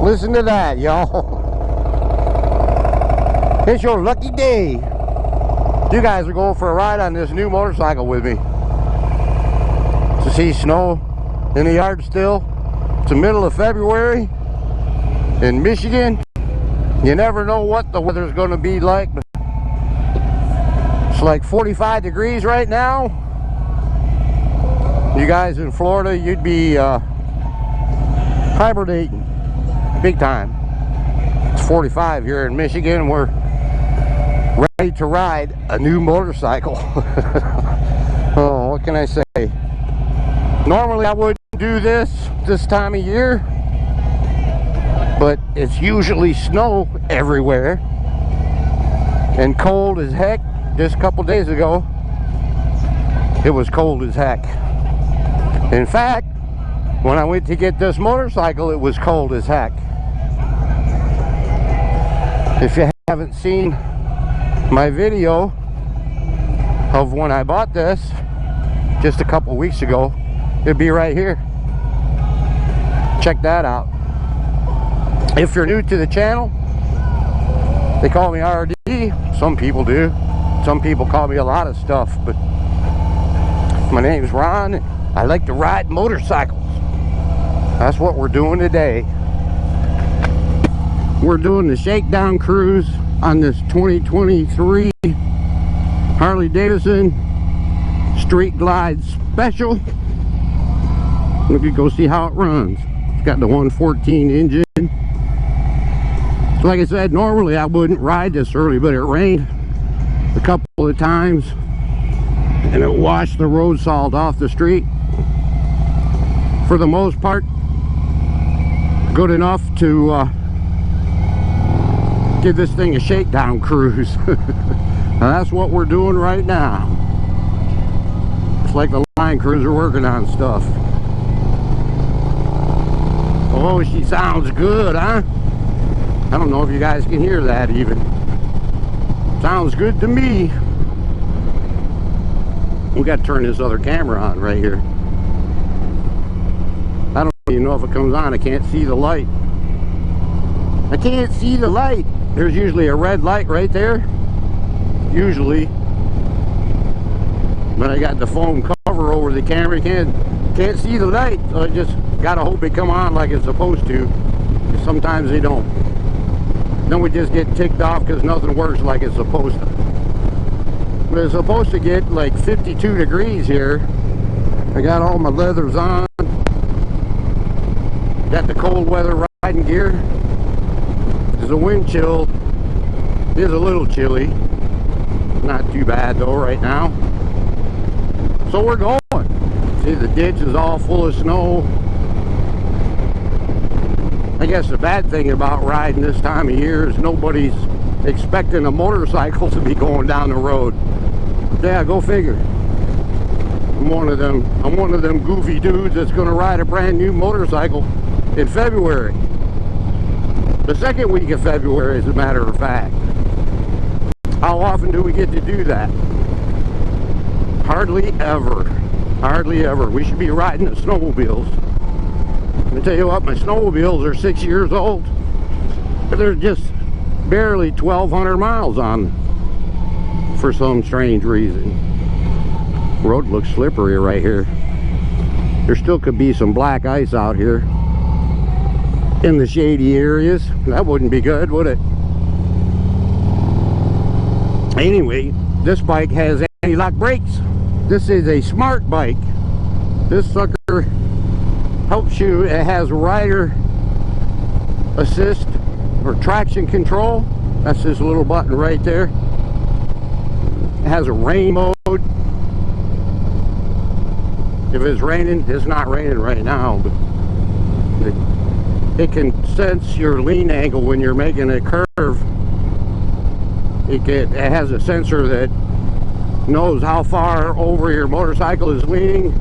Listen to that, y'all. It's your lucky day. You guys are going for a ride on this new motorcycle with me. To see snow in the yard still. It's the middle of February in Michigan. You never know what the weather's going to be like. But it's like 45 degrees right now. You guys in Florida, you'd be hibernating big time. It's 45 here in Michigan. We're ready to ride a new motorcycle. Oh, what can I say? Normally I wouldn't do this time of year, but it's usually snow everywhere and cold as heck. Just a couple days ago it was cold as heck. In fact, when I went to get this motorcycle, it was cold as heck. If you haven't seen my video of when I bought this just a couple weeks ago, it'd be right here. Check that out. If you're new to the channel, they call me RD. Some people do. Some people call me a lot of stuff, but my name's Ron. I like to ride motorcycles. That's what we're doing today. We're doing the shakedown cruise on this 2023 Harley Davidson Street Glide Special. We could go see how it runs. It's got the 114 engine. So like I said, normally I wouldn't ride this early, but it rained a couple of times and it washed the road salt off the street. For the most part, good enough to give this thing a shakedown cruise. Now that's what we're doing right now. It's like the line cruiser working on stuff. Oh, she sounds good, huh? I don't know if you guys can hear that even. Sounds good to me. We got to turn this other camera on right here. I don't even know if it comes on. I can't see the light. I can't see the light. There's usually a red light right there. Usually. But I got the foam cover over the camera. Can't see the light. So I just gotta hope it come on like it's supposed to. Sometimes they don't. Then we just get ticked off because nothing works like it's supposed to. But it's supposed to get like 52 degrees here. I got all my leathers on. Got the cold weather riding gear. There's a wind chill. It is a little chilly. Not too bad though right now. So we're going. See, the ditch is all full of snow. I guess the bad thing about riding this time of year is nobody's expecting a motorcycle to be going down the road. Yeah, go figure. I'm one of them goofy dudes that's going to ride a brand new motorcycle in February. The second week of February, as a matter of fact. How often do we get to do that? Hardly ever. Hardly ever. We should be riding the snowmobiles. Let me tell you what, my snowmobiles are 6 years old. But they're just barely 1,200 miles on them for some strange reason. Road looks slippery right here. There still could be some black ice out here in the shady areas. That wouldn't be good, would it? Anyway, this bike has anti-lock brakes. This is a smart bike. This sucker helps you. It has rider assist or traction control. That's this little button right there. It has a rain mode. If it's raining, it's not raining right now, but it can sense your lean angle when you're making a curve. It has a sensor that knows how far over your motorcycle is leaning,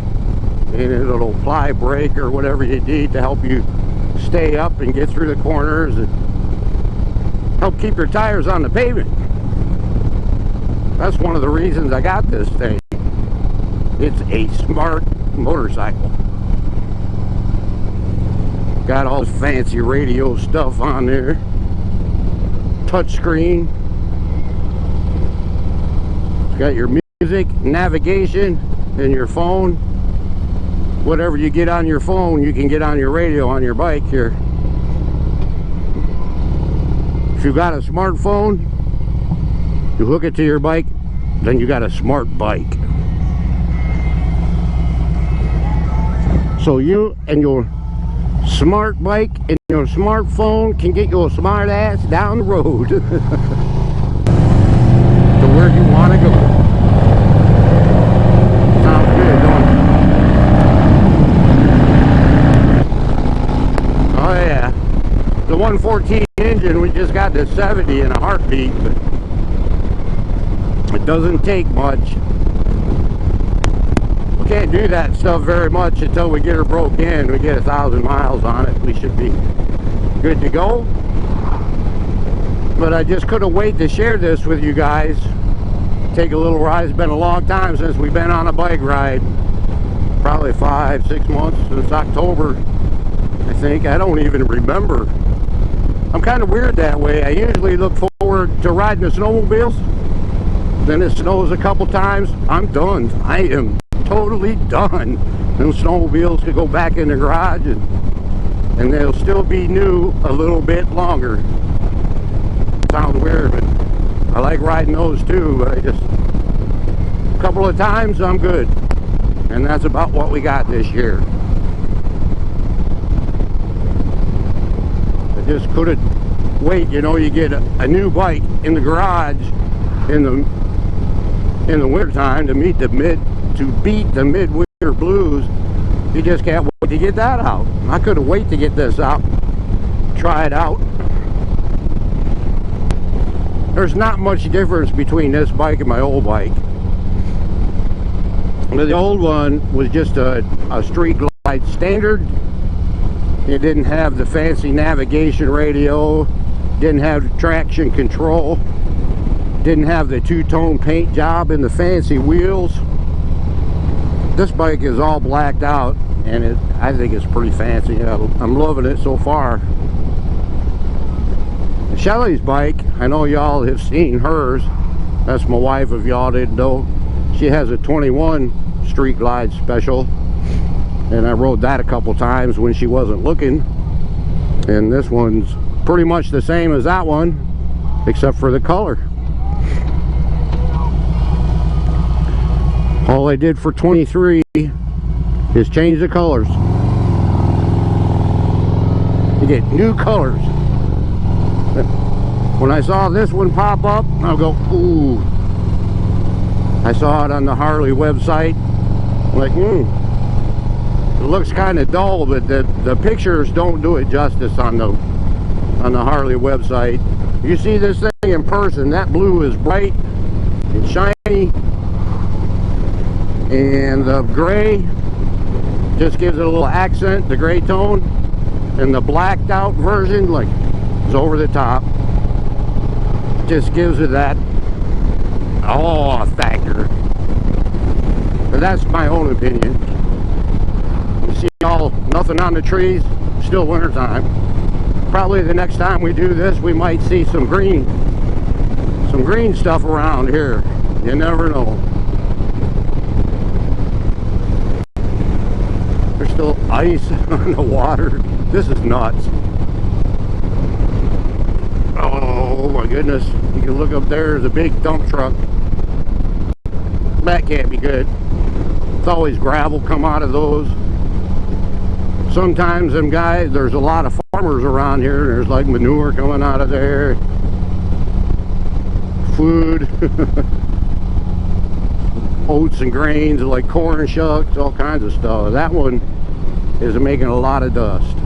and it'll apply brake or whatever you need to help you stay up and get through the corners and help keep your tires on the pavement. That's one of the reasons I got this thing. It's a smart motorcycle. Got all this fancy radio stuff on there. Touch screen. It's got your music, navigation, and your phone. Whatever you get on your phone, you can get on your radio on your bike here. If you got a smartphone, you hook it to your bike, then you got a smart bike. So you and your smart bike and your smartphone can get your smart ass down the road to where you want to go. Sounds good, don't it? Oh yeah, the 114 engine, we just got to 70 in a heartbeat, but it doesn't take much. We can't do that stuff very much until we get her broke in. We get 1,000 miles on it, we should be good to go. But I just couldn't wait to share this with you guys. Take a little ride. It's been a long time since we've been on a bike ride. Probably 5-6 months since October, I think. I don't even remember. I'm kind of weird that way. I usually look forward to riding the snowmobiles. Then it snows a couple times. I'm done. I am totally done. Them snowmobiles could go back in the garage and they'll still be new a little bit longer. Sounds weird, but I like riding those too. But I just, a couple of times I'm good. And that's about what we got this year. I just couldn't wait. You know, you get a new bike in the garage in the wintertime to beat the midwinter blues. You just can't wait to get that out. I couldn't wait to get this out, try it out. There's not much difference between this bike and my old bike. The old one was just a street glide standard. It didn't have the fancy navigation radio, didn't have traction control, didn't have the two-tone paint job and the fancy wheels. This bike is all blacked out, and I think it's pretty fancy. I'm loving it so far. Shelly's bike, I know y'all have seen hers. That's my wife, if y'all didn't know. She has a 21 Street Glide Special, and I rode that a couple times when she wasn't looking. And this one's pretty much the same as that one, except for the color. All I did for 23 is change the colors. You get new colors. When I saw this one pop up, I'll go, ooh. I saw it on the Harley website. I'm like, it looks kind of dull, but the pictures don't do it justice on the Harley website. You see this thing in person, that blue is bright and shiny, and the gray just gives it a little accent, the gray tone, and the blacked out version, like, is over the top. Just gives it that factor. But that's my own opinion. You see nothing on the trees, still winter time. Probably the next time we do this, we might see some green stuff around here. You never know. There's still ice on the water. This is nuts. Oh my goodness. You can look up there, there's a big dump truck. That can't be good. It's always gravel come out of those. Sometimes them guys, there's a lot of farmers around here, there's like manure coming out of there. Food. Oats and grains, like corn shucks, all kinds of stuff. That one is making a lot of dust.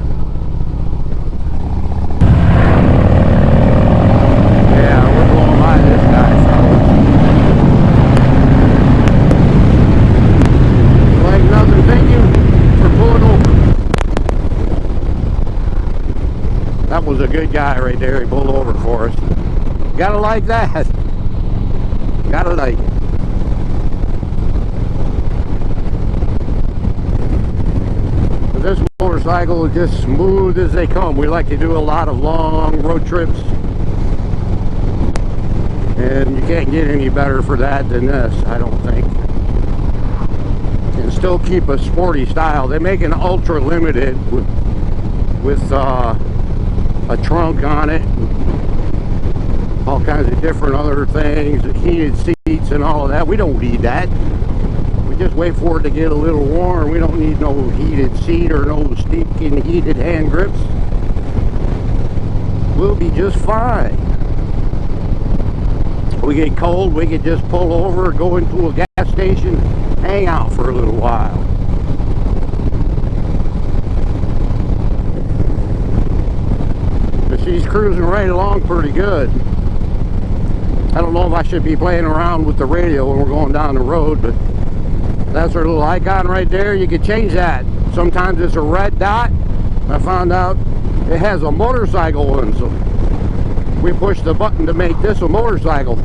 That was a good guy right there. He pulled over for us. Gotta like that. Gotta like it. But this motor's motorcycle is just smooth as they come. We like to do a lot of long road trips, and you can't get any better for that than this, I don't think. And still keep a sporty style. They make an ultra limited with a trunk on it, all kinds of different other things, heated seats and all of that. We don't need that. We just wait for it to get a little warm. We don't need no heated seat or no stinking heated hand grips. We'll be just fine. We get cold, we could just pull over, go into a gas station, hang out for a little while. But she's cruising right along pretty good. I don't know if I should be playing around with the radio when we're going down the road, but that's our little icon right there. You can change that. Sometimes it's a red dot. I found out it has a motorcycle one, so we push the button to make this a motorcycle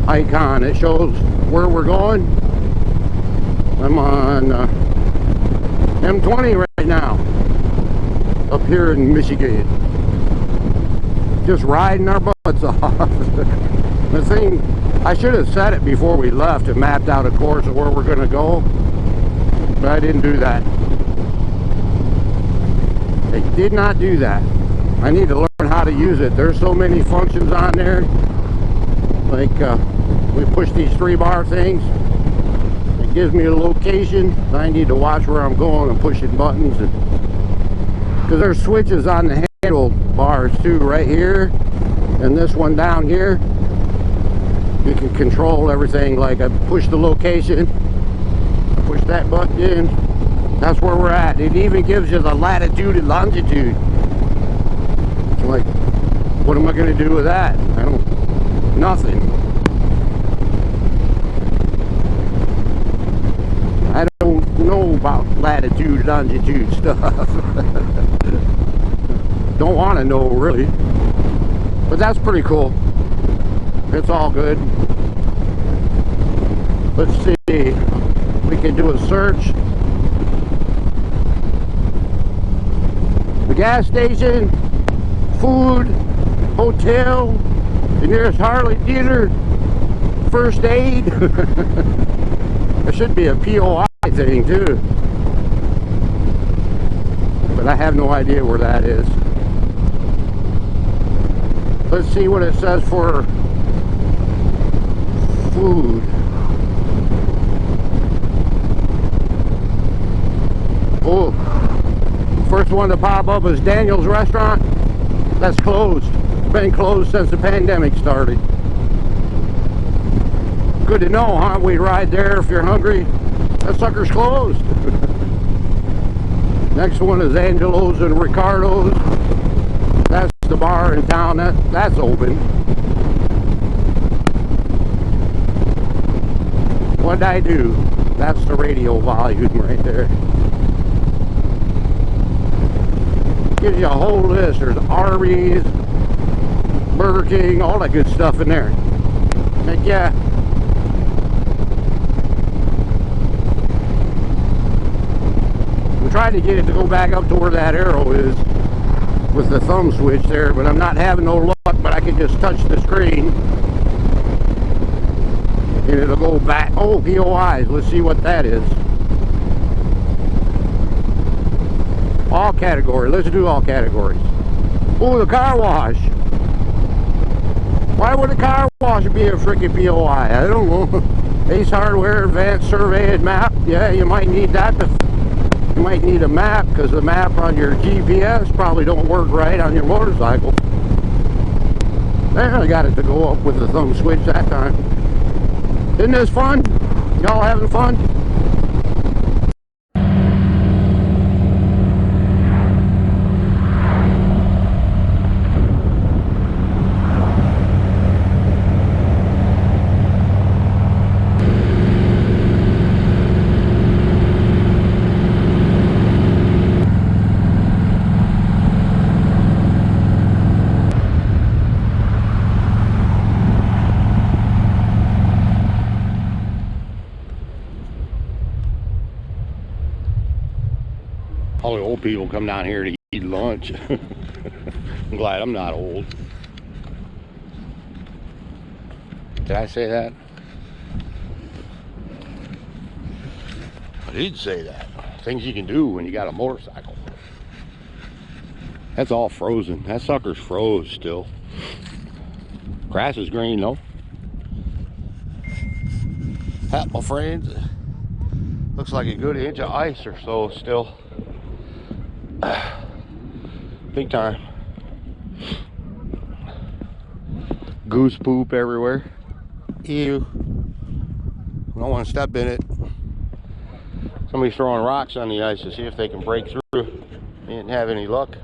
icon. It shows where we're going. I'm on M20 right now, up here in Michigan. Just riding our butts off. The thing, I should have said it before we left and mapped out a course of where we're going to go, but I didn't do that. I did not do that. I need to learn how to use it. There's so many functions on there. Like we push these 3-bar things. It gives me a location. I need to watch where I'm going and pushing buttons. Because there's switches on the handlebars too, right here, and this one down here. You can control everything. Like I push the location, push that button in, that's where we're at. It even gives you the latitude and longitude. It's like, what am I going to do with that? I don't, nothing. I don't know about latitude, longitude stuff. Don't want to know really, but that's pretty cool. It's all good. Let's see. We can do a search. The gas station, food, hotel, the nearest Harley dealer, first aid. There should be a POI thing too, but I have no idea where that is. Let's see what it says for food. Oh, first one to pop up is Daniel's Restaurant. That's closed. It's been closed since the pandemic started. Good to know, huh? We'd ride there if you're hungry. That sucker's closed. Next one is Angelo's and Ricardo's. That's the bar in town. That's open. What'd I do? That's the radio volume right there. Gives you a whole list. There's Arby's, Burger King, all that good stuff in there. Heck yeah. I'm trying to get it to go back up to where that arrow is with the thumb switch there, but I'm not having no luck. But I can just touch the screen and it'll go back. Oh, POIs. Let's see what that is. All categories. Let's do all categories. Oh, the car wash. Why would a car wash be a freaking POI? I don't know. Ace Hardware, Advanced Survey and Map. Yeah, you might need that. You might need a map, because the map on your GPS probably don't work right on your motorcycle. There, I got it to go up with the thumb switch that time. Isn't this fun? Y'all having fun? All the old people come down here to eat lunch. I'm glad I'm not old. Did I say that? I did say that. Things you can do when you got a motorcycle. That's all frozen. That sucker's froze still. Grass is green though. That, my friends, looks like a good inch of ice or so still. Big time. Goose poop everywhere. Ew. I don't want to step in it. Somebody's throwing rocks on the ice to see if they can break through. They didn't have any luck.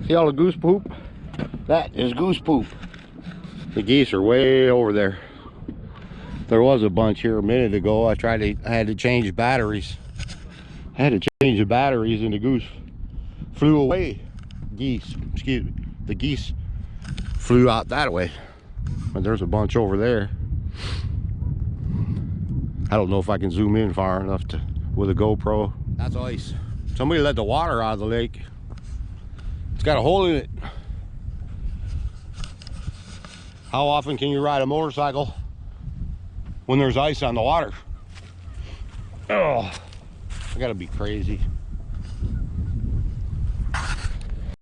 See all the goose poop? That is goose poop. The geese are way over there. There was a bunch here a minute ago. I had to change batteries. I had to change the batteries and the goose flew away. Geese, excuse me. The geese flew out that way. But there's a bunch over there. I don't know if I can zoom in far enough to with a GoPro. That's ice. Somebody let the water out of the lake. It's got a hole in it. How often can you ride a motorcycle when there's ice on the water? Oh, I gotta be crazy.